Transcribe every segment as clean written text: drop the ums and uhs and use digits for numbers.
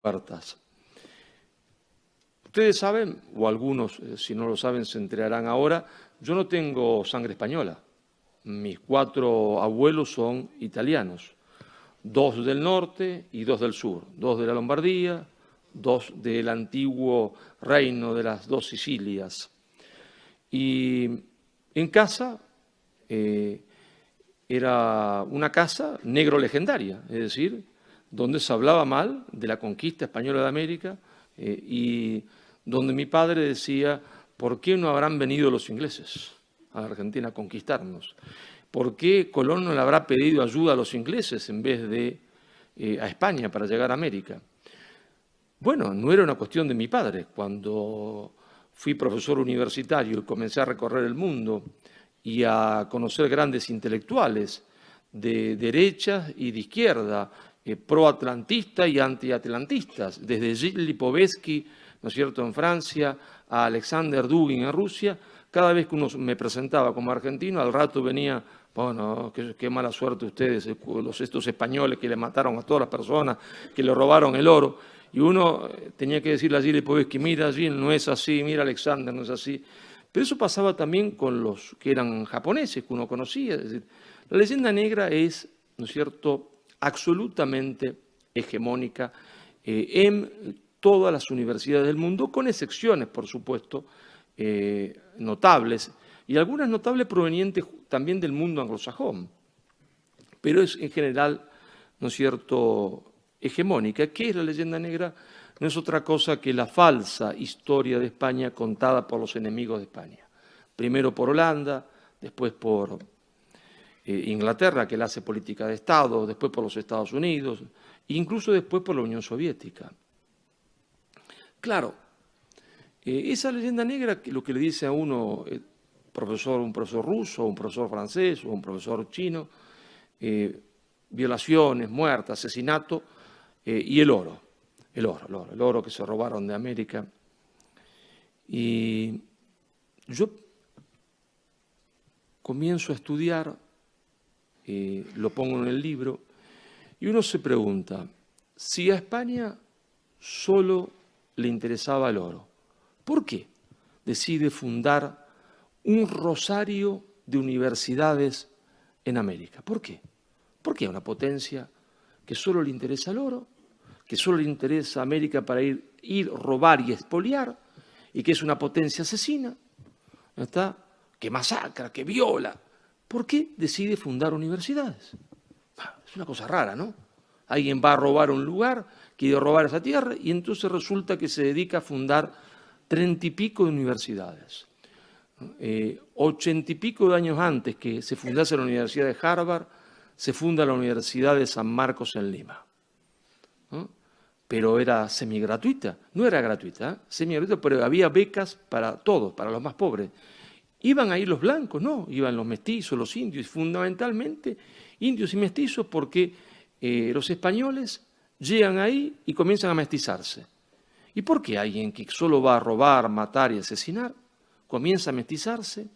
puertas. Ustedes saben, o algunos, si no lo saben, se enterarán ahora, yo no tengo sangre española. Mis 4 abuelos son italianos, 2 del norte y 2 del sur, 2 de la Lombardía, 2 del antiguo reino de las 2 Sicilias. Y en casa era una casa negro legendaria, es decir, donde se hablaba mal de la conquista española de América y donde mi padre decía, ¿por qué no habrán venido los ingleses a la Argentina a conquistarnos? ¿Por qué Colón no le habrá pedido ayuda a los ingleses en vez de a España para llegar a América? Bueno, no era una cuestión de mi padre. Cuando fui profesor universitario y comencé a recorrer el mundo y a conocer grandes intelectuales de derecha y de izquierda, pro-atlantistas y anti-atlantistas, desde Gilles Lipovetsky, ¿no es cierto?, en Francia, a Alexander Dugin en Rusia, cada vez que uno me presentaba como argentino, al rato venía, bueno, qué mala suerte ustedes, estos españoles que le mataron a todas las personas, que le robaron el oro. Y uno tenía que decirle a Gilles Lipovetsky, mira, Gilles, no es así, mira, Alexander, no es así. Pero eso pasaba también con los que eran japoneses, que uno conocía. Es decir, la leyenda negra es, ¿no es cierto?, absolutamente hegemónica en todas las universidades del mundo, con excepciones, por supuesto, notables, y algunas notables provenientes también del mundo anglosajón. Pero es en general, ¿no es cierto?, hegemónica. ¿Qué es la leyenda negra? No es otra cosa que la falsa historia de España contada por los enemigos de España. Primero por Holanda, después por Inglaterra, que la hace política de Estado, después por los Estados Unidos, e incluso después por la Unión Soviética. Claro, esa leyenda negra, lo que le dice a uno un profesor ruso, un profesor francés o un profesor chino, violaciones, muertes, asesinato y el oro que se robaron de América. Y yo comienzo a estudiar, lo pongo en el libro, y uno se pregunta, si a España solo le interesaba el oro, ¿por qué decide fundar un rosario de universidades en América? ¿Por qué? ¿Por qué a una potencia que solo le interesa el oro, que solo le interesa a América para ir, robar y expoliar, y que es una potencia asesina, ¿no está?, que masacra, que viola? ¿Por qué decide fundar universidades? Es una cosa rara, ¿no? Alguien va a robar un lugar, quiere robar esa tierra, y entonces resulta que se dedica a fundar 30 y pico de universidades. 80 y pico de años antes que se fundase la Universidad de Harvard, se funda la Universidad de San Marcos en Lima. ¿No? Pero era semigratuita, no era gratuita, semigratuita, pero había becas para todos, para los más pobres. ¿Iban ahí los blancos? No, iban los mestizos, los indios, fundamentalmente indios y mestizos porque los españoles llegan ahí y comienzan a mestizarse. ¿Y por qué alguien que solo va a robar, matar y asesinar comienza a mestizarse?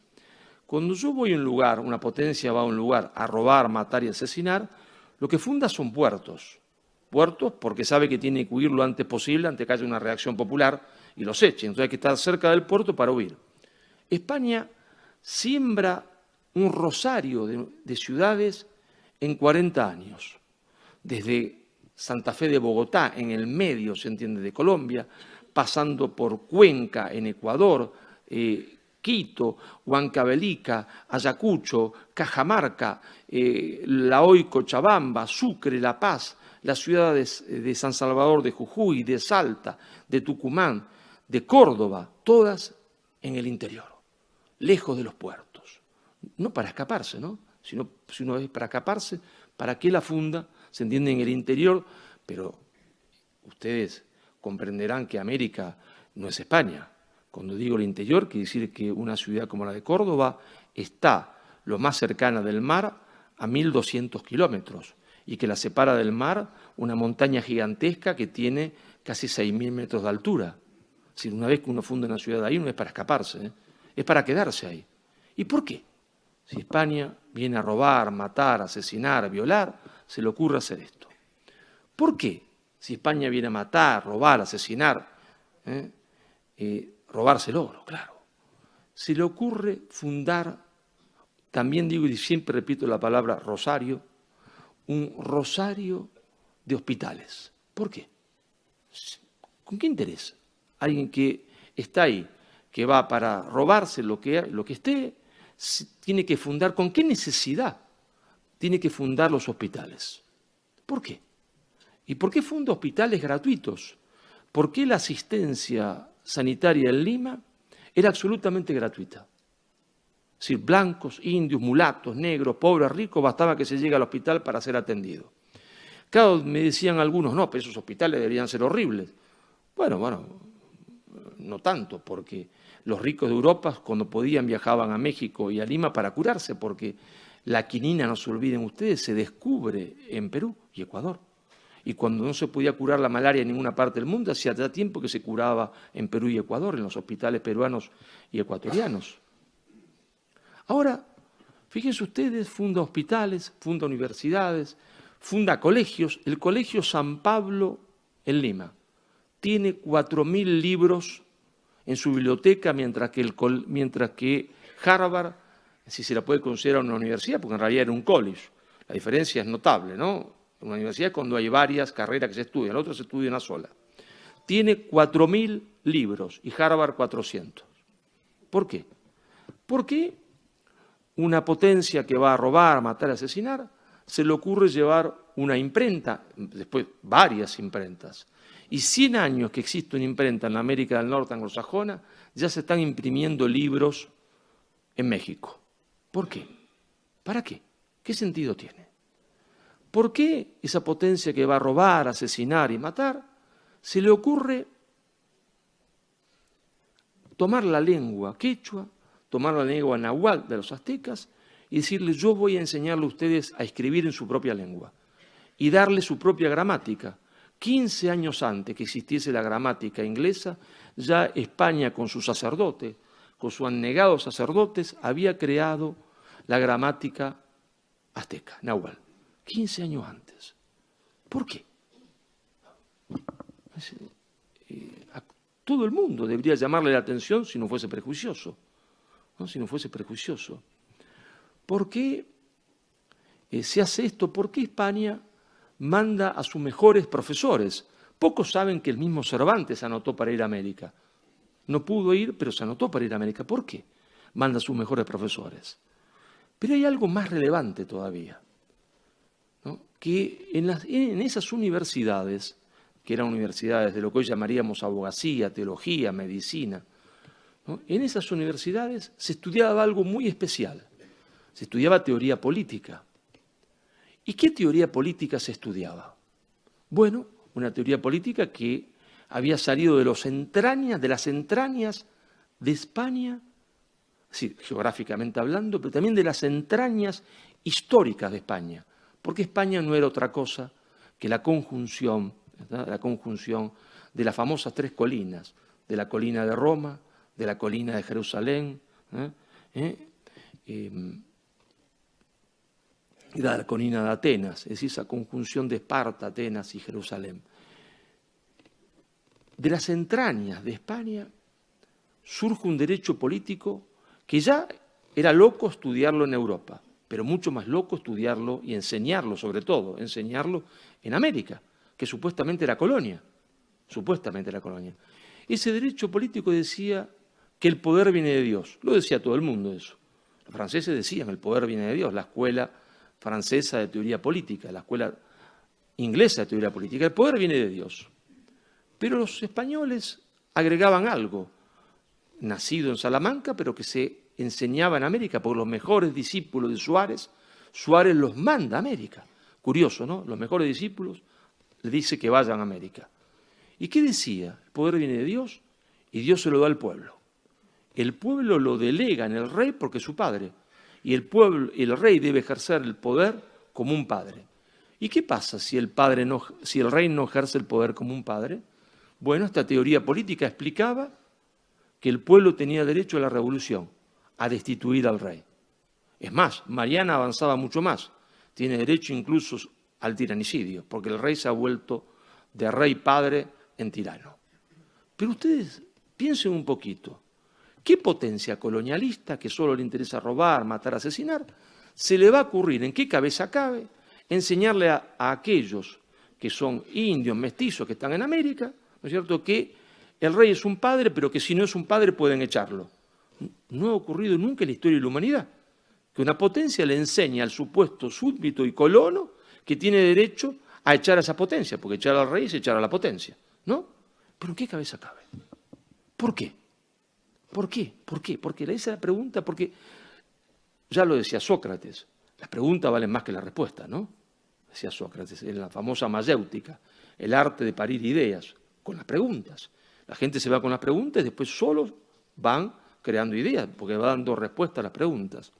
Cuando yo voy a un lugar, una potencia va a un lugar a robar, matar y asesinar, lo que funda son puertos. Puertos porque sabe que tiene que huir lo antes posible antes que haya una reacción popular y los eche. Entonces hay que estar cerca del puerto para huir. España siembra un rosario de ciudades en 40 años. Desde Santa Fe de Bogotá, en el medio, se entiende, de Colombia, pasando por Cuenca, en Ecuador, Quito, Huancavelica, Ayacucho, Cajamarca, la hoy Cochabamba, Sucre, La Paz, las ciudades de San Salvador de Jujuy, de Salta, de Tucumán, de Córdoba, todas en el interior, lejos de los puertos. No para escaparse, ¿no? Sino, si uno es para escaparse, ¿para qué la funda? Se entiende en el interior, pero ustedes comprenderán que América no es España. Cuando digo el interior, quiere decir que una ciudad como la de Córdoba está lo más cercana del mar a 1.200 kilómetros y que la separa del mar una montaña gigantesca que tiene casi 6.000 metros de altura. Es decir, una vez que uno funda una ciudad ahí no es para escaparse, es para quedarse ahí. ¿Y por qué? Si España viene a robar, matar, asesinar, violar, se le ocurre hacer esto. ¿Por qué Si España viene a matar, robar, asesinar, robarse el oro, claro. Se le ocurre fundar, también digo y siempre repito la palabra rosario, un rosario de hospitales. ¿Por qué? ¿Con qué interés? Alguien que está ahí, que va para robarse lo que esté, tiene que fundar, ¿con qué necesidad tiene que fundar los hospitales? ¿Por qué? ¿Y por qué funda hospitales gratuitos? ¿Por qué la asistencia sanitaria en Lima era absolutamente gratuita? Es decir, blancos, indios, mulatos, negros, pobres, ricos, bastaba que se llegue al hospital para ser atendido. Claro, me decían algunos, no, pero esos hospitales deberían ser horribles. Bueno, no tanto, porque los ricos de Europa, cuando podían, viajaban a México y a Lima para curarse, porque la quinina, no se olviden ustedes, se descubre en Perú y Ecuador. Y cuando no se podía curar la malaria en ninguna parte del mundo, hacía ya tiempo que se curaba en Perú y Ecuador, en los hospitales peruanos y ecuatorianos. Ahora, fíjense ustedes, funda hospitales, funda universidades, funda colegios. El Colegio San Pablo en Lima tiene 4.000 libros en su biblioteca, mientras que Harvard, si se la puede considerar una universidad, porque en realidad era un college. La diferencia es notable, ¿no? Una universidad es cuando hay varias carreras que se estudian, la otra se estudia una sola. Tiene 4.000 libros y Harvard 400. ¿Por qué? Porque una potencia que va a robar, matar, asesinar, se le ocurre llevar una imprenta, después varias imprentas. Y 100 años que existe una imprenta en la América del Norte anglosajona, ya se están imprimiendo libros en México. ¿Por qué? ¿Para qué? ¿Qué sentido tiene? ¿Por qué esa potencia que va a robar, asesinar y matar, se le ocurre tomar la lengua quechua, tomar la lengua náhuatl de los aztecas y decirles, yo voy a enseñarle a ustedes a escribir en su propia lengua y darle su propia gramática? 15 años antes que existiese la gramática inglesa, ya España con sus sacerdotes, con sus anegados sacerdotes, había creado la gramática azteca, náhuatl. 15 años antes. ¿Por qué? A todo el mundo debería llamarle la atención si no fuese prejuicioso. ¿No? Si no fuese prejuicioso. ¿Por qué se hace esto? ¿Por qué España manda a sus mejores profesores? Pocos saben que el mismo Cervantes se anotó para ir a América. No pudo ir, pero se anotó para ir a América. ¿Por qué? Manda a sus mejores profesores. Pero hay algo más relevante todavía, ¿no? Que en esas universidades, que eran universidades de lo que hoy llamaríamos abogacía, teología, medicina, ¿no? En esas universidades se estudiaba algo muy especial. Se estudiaba teoría política. ¿Y qué teoría política se estudiaba? Bueno, una teoría política que había salido de las entrañas de España, sí, geográficamente hablando, pero también de las entrañas históricas de España, porque España no era otra cosa que la conjunción de las famosas 3 colinas, de la colina de Roma, de la colina de Jerusalén, y de la colina de Atenas, es decir, esa conjunción de Esparta, Atenas y Jerusalén. De las entrañas de España surge un derecho político que ya era loco estudiarlo en Europa, pero mucho más loco estudiarlo y enseñarlo, sobre todo, enseñarlo en América, que supuestamente era colonia. Ese derecho político decía que el poder viene de Dios. Lo decía todo el mundo eso. Los franceses decían el poder viene de Dios, la escuela francesa de teoría política, la escuela inglesa de teoría política, el poder viene de Dios. Pero los españoles agregaban algo, nacido en Salamanca, pero que se enseñaba en América, por los mejores discípulos de Suárez los manda a América. Curioso, ¿no? Los mejores discípulos le dice que vayan a América. ¿Y qué decía? El poder viene de Dios y Dios se lo da al pueblo. El pueblo lo delega en el rey porque es su padre. Y el rey debe ejercer el poder como un padre. ¿Y qué pasa si el rey no ejerce el poder como un padre? Bueno, esta teoría política explicaba que el pueblo tenía derecho a la revolución, a destituir al rey. Es más, Mariana avanzaba mucho más. Tiene derecho incluso al tiranicidio, porque el rey se ha vuelto de rey padre en tirano. Pero ustedes piensen un poquito, ¿qué potencia colonialista que solo le interesa robar, matar, asesinar, se le va a ocurrir, en qué cabeza cabe, enseñarle a aquellos que son indios, mestizos, que están en América, ¿no es cierto?, que el rey es un padre, pero que si no es un padre pueden echarlo? No ha ocurrido nunca en la historia de la humanidad que una potencia le enseñe al supuesto súbdito y colono que tiene derecho a echar a esa potencia, porque echar al rey es echar a la potencia, ¿no? ¿Pero en qué cabeza cabe? ¿Por qué? ¿Por qué? ¿Por qué? Porque esa es la pregunta, porque ya lo decía Sócrates, las preguntas valen más que la respuesta, ¿no? Decía Sócrates, en la famosa mayéutica, el arte de parir ideas, con las preguntas. La gente se va con las preguntas y después solos van creando ideas, porque va dando respuesta a las preguntas.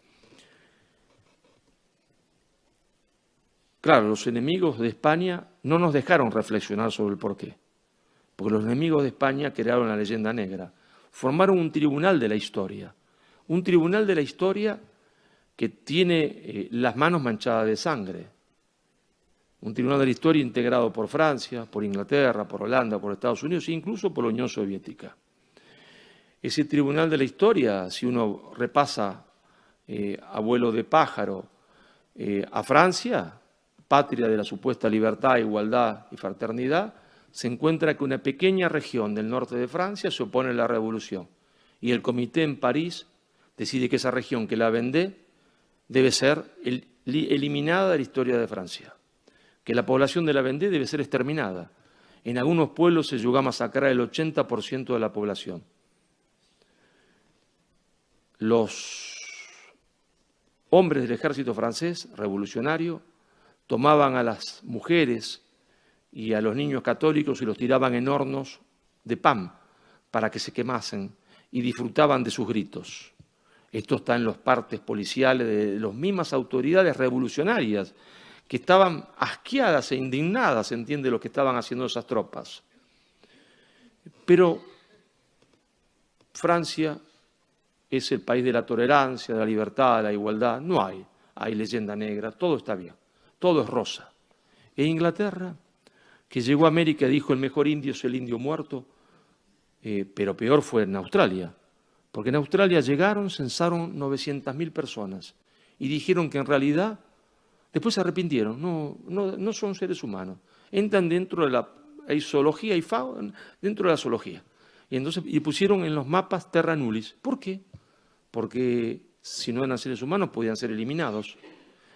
Claro, los enemigos de España no nos dejaron reflexionar sobre el porqué, porque los enemigos de España crearon la leyenda negra, formaron un tribunal de la historia que tiene las manos manchadas de sangre, un tribunal de la historia integrado por Francia, por Inglaterra, por Holanda, por Estados Unidos e incluso por la Unión Soviética. Ese tribunal de la historia, si uno repasa a vuelo de pájaro a Francia, patria de la supuesta libertad, igualdad y fraternidad, se encuentra que una pequeña región del norte de Francia se opone a la revolución y el comité en París decide que esa región, que la Vendée, debe ser eliminada de la historia de Francia, que la población de la Vendée debe ser exterminada. En algunos pueblos se llegó a masacrar el 80% de la población. Los hombres del ejército francés revolucionario tomaban a las mujeres y a los niños católicos y los tiraban en hornos de pan para que se quemasen y disfrutaban de sus gritos. Esto está en los partes policiales de las mismas autoridades revolucionarias que estaban asqueadas e indignadas, se entiende, lo que estaban haciendo esas tropas. Pero Francia es el país de la tolerancia, de la libertad, de la igualdad. No hay leyenda negra, todo está bien, todo es rosa. E Inglaterra, que llegó a América y dijo el mejor indio es el indio muerto, pero peor fue en Australia, porque en Australia llegaron, censaron 900.000 personas y dijeron que en realidad, después se arrepintieron, no son seres humanos, entran dentro de la zoología y fauna, dentro de la zoología. Y pusieron en los mapas terra nullis. ¿Por qué? Porque si no eran seres humanos podían ser eliminados.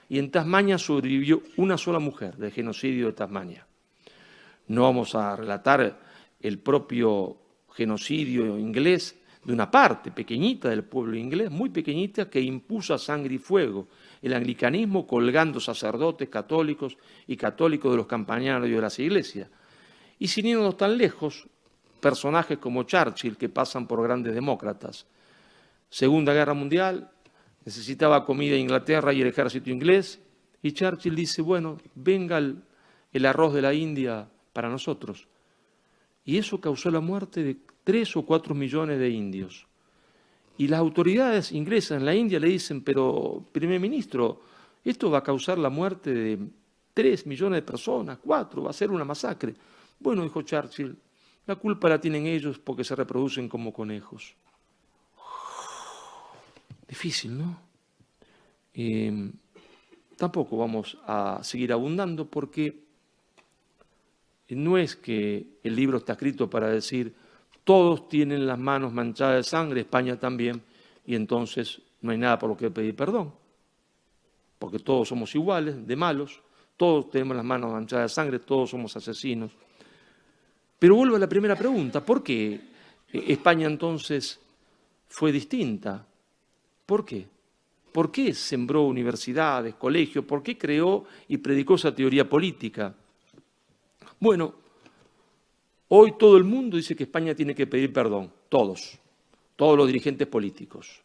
Y en Tasmania sobrevivió una sola mujer del genocidio de Tasmania. No vamos a relatar el propio genocidio inglés de una parte pequeñita del pueblo inglés, muy pequeñita, que impuso a sangre y fuego el anglicanismo colgando sacerdotes católicos y católicos de los campanarios de las iglesias. Y sin irnos tan lejos, personajes como Churchill, que pasan por grandes demócratas. Segunda Guerra Mundial, necesitaba comida Inglaterra y el ejército inglés, y Churchill dice, bueno, venga el arroz de la India para nosotros. Y eso causó la muerte de 3 o 4 millones de indios. Y las autoridades inglesas en la India le dicen, pero, primer ministro, esto va a causar la muerte de 3 millones de personas, 4, va a ser una masacre. Bueno, dijo Churchill, la culpa la tienen ellos porque se reproducen como conejos. Difícil, ¿no? Tampoco vamos a seguir abundando porque no es que el libro está escrito para decir todos tienen las manos manchadas de sangre, España también, y entonces no hay nada por lo que pedir perdón, porque todos somos iguales, de malos, todos tenemos las manos manchadas de sangre, todos somos asesinos. Pero vuelvo a la primera pregunta, ¿por qué España entonces fue distinta? ¿Por qué? ¿Por qué sembró universidades, colegios? ¿Por qué creó y predicó esa teoría política? Bueno, hoy todo el mundo dice que España tiene que pedir perdón, todos los dirigentes políticos,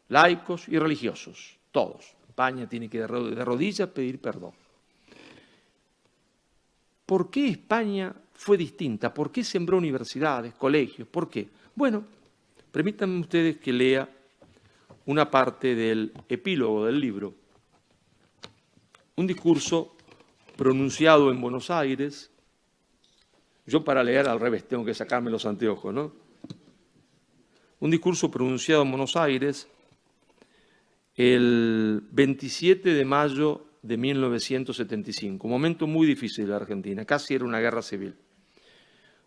laicos y religiosos, todos. España tiene que de rodillas pedir perdón. ¿Por qué España fue distinta? ¿Por qué sembró universidades, colegios? ¿Por qué? Bueno, permítanme ustedes que lea una parte del epílogo del libro, un discurso pronunciado en Buenos Aires Yo para leer al revés tengo que sacarme los anteojos, ¿no? Un discurso pronunciado en Buenos Aires el 27 de mayo de 1975, un momento muy difícil de la Argentina, casi era una guerra civil.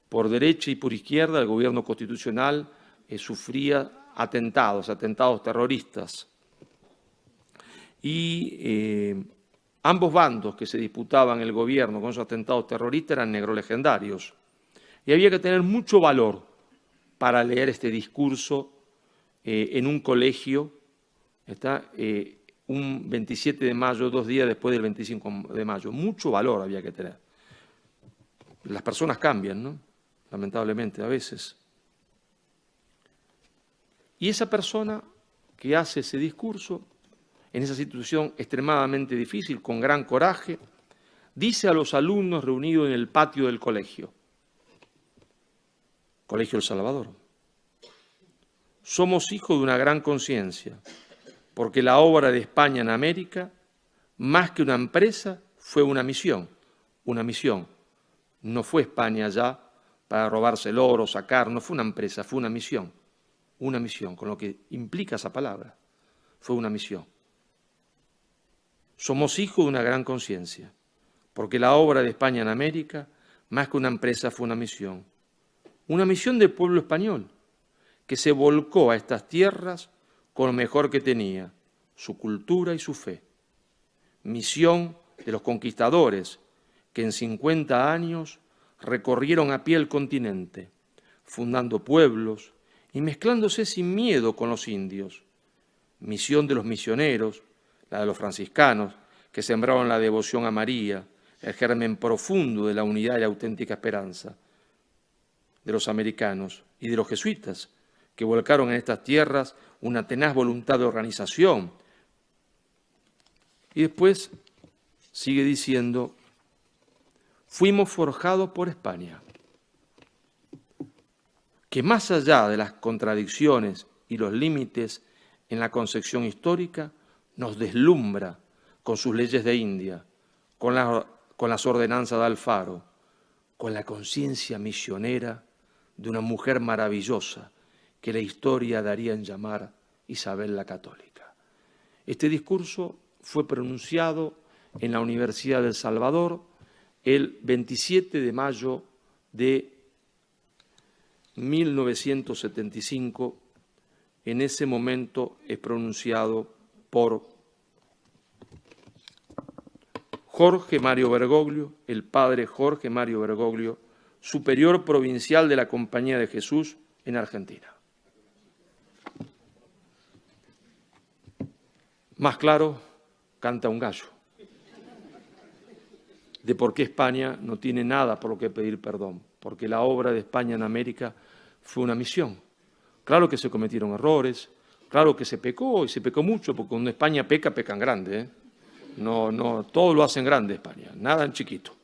Por derecha y por izquierda el gobierno constitucional sufría atentados terroristas. Y ambos bandos que se disputaban el gobierno con esos atentados terroristas eran negrolegendarios. Y había que tener mucho valor para leer este discurso en un colegio, un 27 de mayo, 2 días después del 25 de mayo. Mucho valor había que tener. Las personas cambian, ¿no? Lamentablemente, a veces. Y esa persona que hace ese discurso, en esa situación extremadamente difícil, con gran coraje, dice a los alumnos reunidos en el patio del colegio, Colegio El Salvador: somos hijos de una gran conciencia, porque la obra de España en América, más que una empresa, fue una misión. Una misión. No fue España allá para robarse el oro, sacar, no fue una empresa, fue una misión. Una misión, con lo que implica esa palabra. Fue una misión. Somos hijos de una gran conciencia, porque la obra de España en América, más que una empresa, fue una misión. Una misión del pueblo español, que se volcó a estas tierras con lo mejor que tenía, su cultura y su fe. Misión de los conquistadores, que en 50 años recorrieron a pie el continente, fundando pueblos y mezclándose sin miedo con los indios. Misión de los misioneros, la de los franciscanos, que sembraron la devoción a María, el germen profundo de la unidad y la auténtica esperanza. De los americanos y de los jesuitas, que volcaron en estas tierras una tenaz voluntad de organización. Y después sigue diciendo: fuimos forjados por España, que más allá de las contradicciones y los límites en la concepción histórica, nos deslumbra con sus leyes de India, con las ordenanzas de Alfaro, con la conciencia misionera de una mujer maravillosa que la historia daría en llamar Isabel la Católica. Este discurso fue pronunciado en la Universidad de El Salvador el 27 de mayo de 1975. En ese momento es pronunciado por Jorge Mario Bergoglio, el padre Jorge Mario Bergoglio, superior provincial de la Compañía de Jesús en Argentina. Más claro, canta un gallo, de por qué España no tiene nada por lo que pedir perdón, porque la obra de España en América fue una misión. Claro que se cometieron errores, claro que se pecó, y se pecó mucho, porque cuando España peca, pecan grande, ¿eh? No, todo lo hacen grande España, nada en chiquito.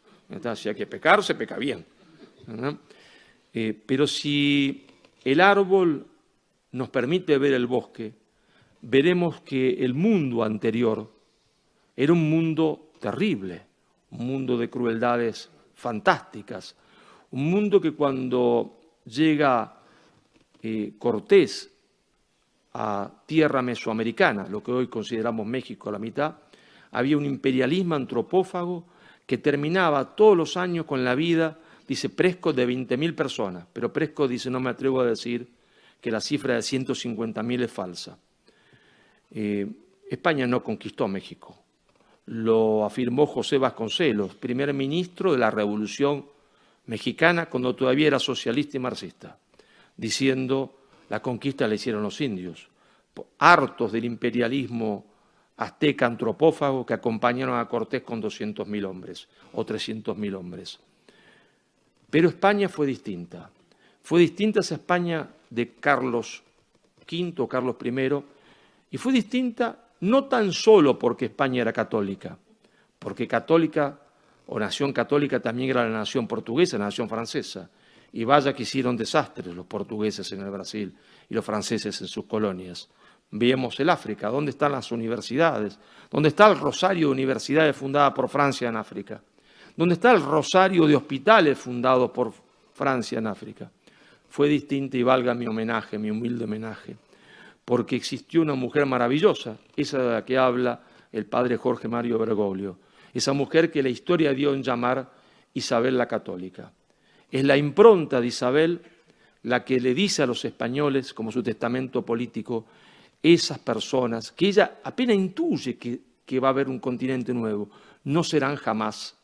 Si hay que pecar, se peca bien. Pero si el árbol nos permite ver el bosque, veremos que el mundo anterior era un mundo terrible, un mundo de crueldades fantásticas, un mundo que cuando llega Cortés a tierra mesoamericana, lo que hoy consideramos México a la mitad, había un imperialismo antropófago que terminaba todos los años con la vida, dice Prescott, de 20.000 personas, pero Prescott dice: no me atrevo a decir que la cifra de 150.000 es falsa. España no conquistó México, lo afirmó José Vasconcelos, primer ministro de la Revolución Mexicana, cuando todavía era socialista y marxista, diciendo: la conquista la hicieron los indios, hartos del imperialismo azteca antropófago que acompañaron a Cortés con 200.000 hombres o 300.000 hombres. Pero España fue distinta. Fue distinta esa España de Carlos V o Carlos I, y fue distinta no tan solo porque España era católica, porque católica o nación católica también era la nación portuguesa, la nación francesa. Y vaya que hicieron desastres los portugueses en el Brasil y los franceses en sus colonias. Veamos el África, ¿dónde están las universidades? ¿Dónde está el rosario de universidades fundada por Francia en África? ¿Dónde está el rosario de hospitales fundados por Francia en África. Fue distinta y valga mi homenaje, mi humilde homenaje, porque existió una mujer maravillosa, esa de la que habla el padre Jorge Mario Bergoglio, esa mujer que la historia dio en llamar Isabel la Católica. Es la impronta de Isabel la que le dice a los españoles, como su testamento político, esas personas que ella apenas intuye que va a haber un continente nuevo, no serán jamás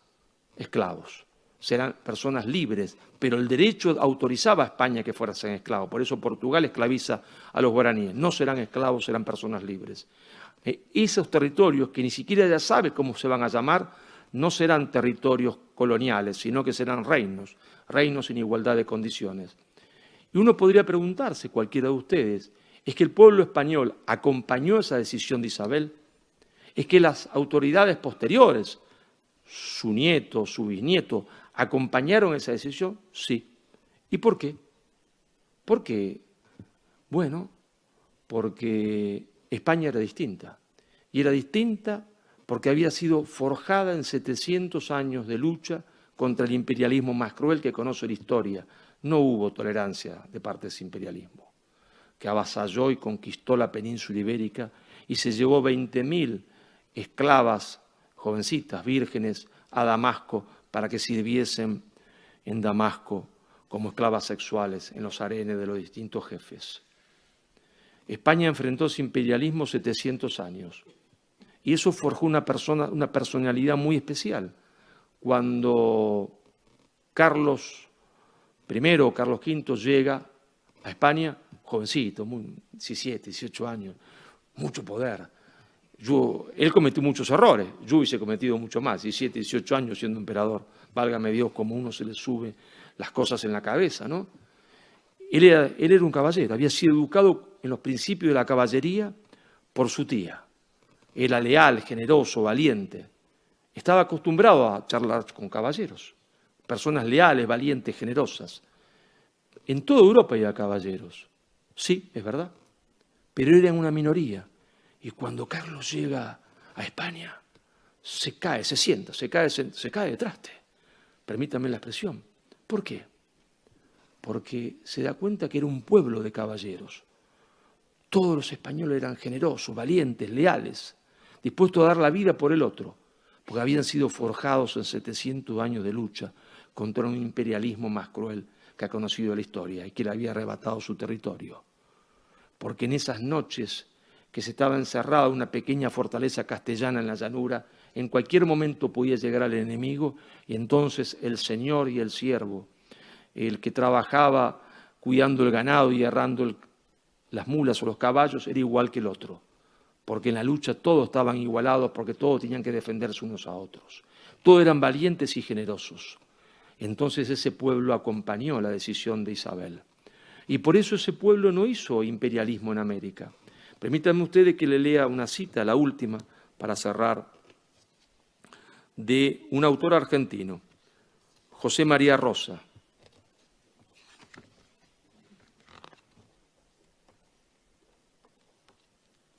esclavos, serán personas libres, pero el derecho autorizaba a España que fueran esclavos, por eso Portugal esclaviza a los guaraníes, no serán esclavos, serán personas libres. Esos territorios que ni siquiera ella sabe cómo se van a llamar, no serán territorios coloniales, sino que serán reinos, reinos en igualdad de condiciones. Y uno podría preguntarse, cualquiera de ustedes, ¿es que el pueblo español acompañó esa decisión de Isabel? ¿Es que las autoridades posteriores, su nieto, su bisnieto, acompañaron esa decisión? Sí. ¿Y por qué? Porque, bueno, porque España era distinta. Y era distinta porque había sido forjada en 700 años de lucha contra el imperialismo más cruel que conoce la historia. No hubo tolerancia de parte de ese imperialismo, que avasalló y conquistó la península ibérica y se llevó 20.000 esclavas, jovencitas, vírgenes, a Damasco para que sirviesen en Damasco como esclavas sexuales en los harenes de los distintos jefes. España enfrentó ese imperialismo 700 años y eso forjó una personalidad muy especial. Cuando Carlos I o Carlos V llega a España, jovencito, 17, 18 años, mucho poder. Él cometió muchos errores, yo hubiese cometido mucho más, 17, 18 años siendo emperador. Válgame Dios, como uno se le sube las cosas en la cabeza, ¿no? Él era un caballero, había sido educado en los principios de la caballería por su tía. Era leal, generoso, valiente. Estaba acostumbrado a charlar con caballeros, personas leales, valientes, generosas. En toda Europa había caballeros, sí, es verdad, pero eran una minoría. Y cuando Carlos llega a España, se cae, se sienta, se cae de traste. Permítanme la expresión. ¿Por qué? Porque se da cuenta que era un pueblo de caballeros. Todos los españoles eran generosos, valientes, leales, dispuestos a dar la vida por el otro, porque habían sido forjados en 700 años de lucha contra un imperialismo más cruel que ha conocido la historia y que le había arrebatado su territorio. Porque en esas noches que se estaba encerrada una pequeña fortaleza castellana en la llanura, en cualquier momento podía llegar al enemigo y entonces el señor y el siervo, el que trabajaba cuidando el ganado y errando las mulas o los caballos, era igual que el otro, porque en la lucha todos estaban igualados, porque todos tenían que defenderse unos a otros. Todos eran valientes y generosos. Entonces ese pueblo acompañó la decisión de Isabel. Y por eso ese pueblo no hizo imperialismo en América. Permítanme ustedes que le lea una cita, la última, para cerrar, de un autor argentino, José María Rosa.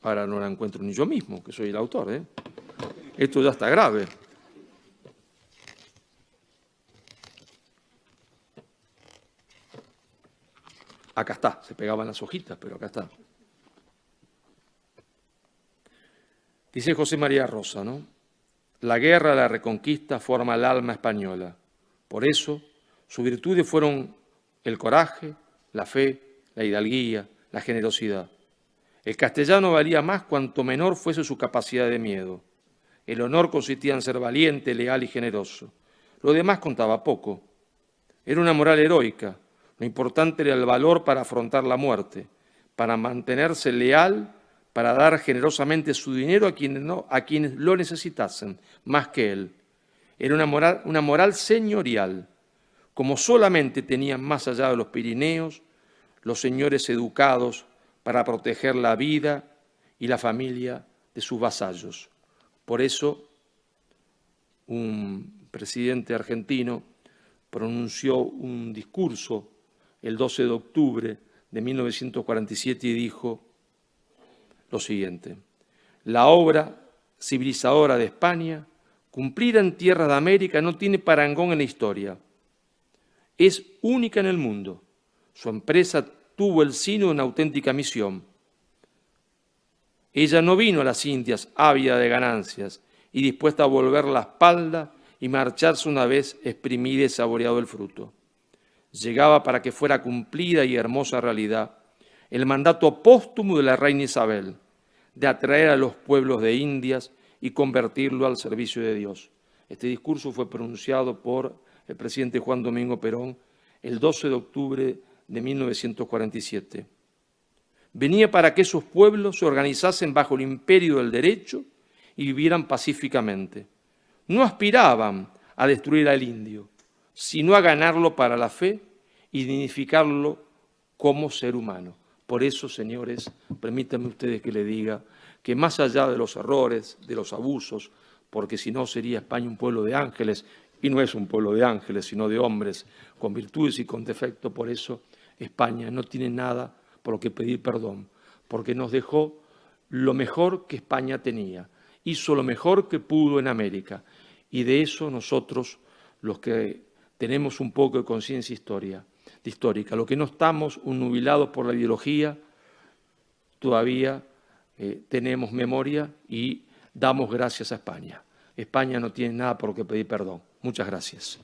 Ahora no la encuentro ni yo mismo, que soy el autor, ¿eh? Esto ya está grave. Acá está, se pegaban las hojitas, pero acá está. Dice José María Rosa, ¿no? La guerra, la reconquista forma el alma española. Por eso, sus virtudes fueron el coraje, la fe, la hidalguía, la generosidad. El castellano valía más cuanto menor fuese su capacidad de miedo. El honor consistía en ser valiente, leal y generoso. Lo demás contaba poco. Era una moral heroica. Lo importante era el valor para afrontar la muerte, para mantenerse leal, para dar generosamente su dinero a quienes lo necesitasen, más que él. Era una moral señorial, como solamente tenían más allá de los Pirineos los señores educados para proteger la vida y la familia de sus vasallos. Por eso, un presidente argentino pronunció un discurso el 12 de octubre de 1947 y dijo lo siguiente: la obra civilizadora de España, cumplida en tierra de América, no tiene parangón en la historia. es única en el mundo. Su empresa tuvo el sino de una auténtica misión. Ella no vino a las Indias ávida de ganancias y dispuesta a volver la espalda y marcharse una vez exprimida y saboreado el fruto. Llegaba para que fuera cumplida y hermosa realidad el mandato póstumo de la reina Isabel, de atraer a los pueblos de Indias y convertirlo al servicio de Dios. Este discurso fue pronunciado por el presidente Juan Domingo Perón el 12 de octubre de 1947. Venía para que esos pueblos se organizasen bajo el imperio del derecho y vivieran pacíficamente. No aspiraban a destruir al indio, sino a ganarlo para la fe y dignificarlo como ser humano. Por eso, señores, permítanme ustedes que les diga que más allá de los errores, de los abusos, porque si no sería España un pueblo de ángeles, y no es un pueblo de ángeles, sino de hombres con virtudes y con defectos, por eso España no tiene nada por lo que pedir perdón, porque nos dejó lo mejor que España tenía, hizo lo mejor que pudo en América, y de eso nosotros, los que tenemos un poco de conciencia histórica, los que no estamos nubilados por la ideología, todavía tenemos memoria y damos gracias a España. España no tiene nada por lo que pedir perdón. Muchas gracias.